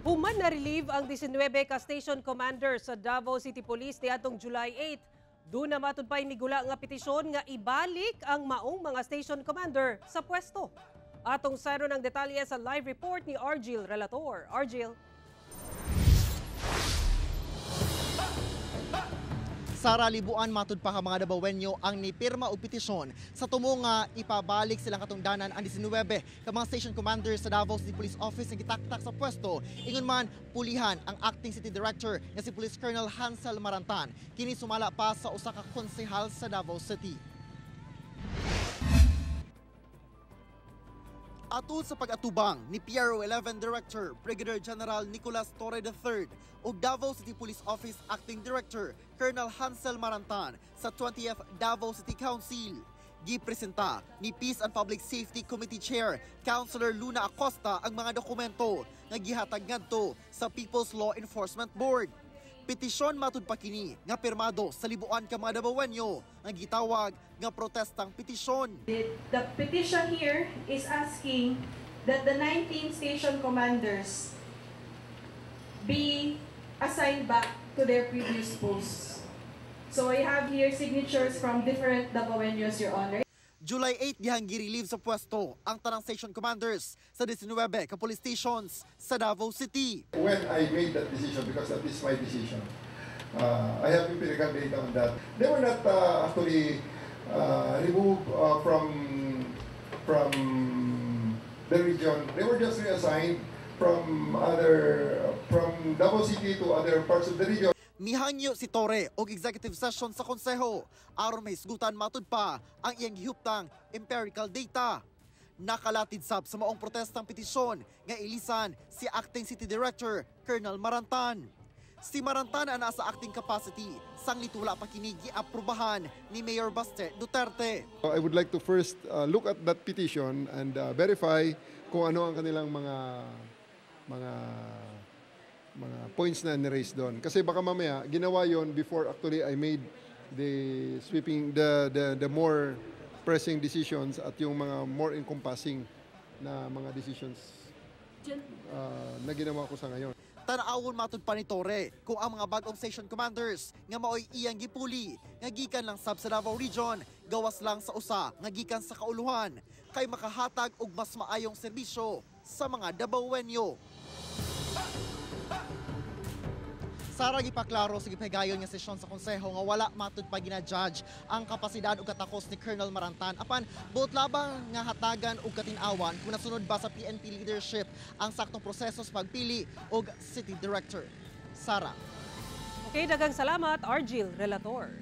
Human na relieve ang 19 ka station commander sa Davao City Police niadtong July 8. Doon na matud pay nigula nga petisyon nga ibalik ang maong mga station commander sa pwesto. Atong sayro ng detalye sa live report ni Argil Relator. Argil. Sa libuan matud pa ka mga Davaoenyo ang nipirma og petisyon sa tumo nga ipabalik silang katungdanan ang 19 ka mga station commanders sa Davao City Police Office nga gitaktak sa pwesto. Ingon man pulihan ang acting city director nga si Police Colonel Hansel Marantan. Kini sumala pa sa usa ka konsehal sa Davao City. Atul sa pag-atubang ni PRO 11 Director Brigadier General Nicolas Torre III ug Davao City Police Office Acting Director Colonel Hansel Marantan sa 20th Davao City Council. Gipresenta ni Peace and Public Safety Committee Chair Councilor Luna Acosta ang mga dokumento nga gihatag ngadto sa People's Law Enforcement Board. Petisyon matud pa kini nga pirmado sa libuan ka mga Davaoenyo nga gitawag nga protestang petisyon. The petition here is asking that the 19 station commanders be assigned back to their previous posts. So I have here signatures from different Davaoenyos, Your Honor. July 8 dihang gi-relieve sa pwesto ang tanang station commanders sa 19 ka police stations sa Davao City. When I made that decision, because that is my decision, I have empirical data on that. They were not actually removed from the region. They were just reassigned from Davao City to other parts of the region. Mihangyo si Torre og executive session sa konseho aron mahisgutan matud pa ang iyang gihuptang empirical data. Nakalatid sab sa maong protestang petisyon nga ilisan si acting city director Colonel Marantan. Si Marantan ana sa acting capacity sanglit wala pa kini giaprubahan ni Mayor Baste Duterte. I would like to first look at that petition and verify kung ano ang kanilang mga points na ni-raise doon. Kasi baka mamaya, ginawa yon before actually I made the sweeping, the more pressing decisions at yung mga more encompassing na mga decisions na ginawa ko sa ngayon. Tanawon matud pa ni Torre kung ang mga bagong station commanders nga maoy iyang gipuli nga gikan lang sab sa Davao Region, gawas lang sa usa nga gikan sa kauluhan kay makahatag og mas maayong serbisyo sa mga Davaoenyo. Sara gipaklaro sa gipahigayon nga sesyon sa konseho nga wala matud pa gina-judge ang kapasidad ug katakos ni Colonel Marantan apan buot labang nga hatagan og katin-awan kung nasunod ba sa PNP leadership ang saktong proseso sa pagpili og city director. Sara. Okay, daghang salamat Argil Relator.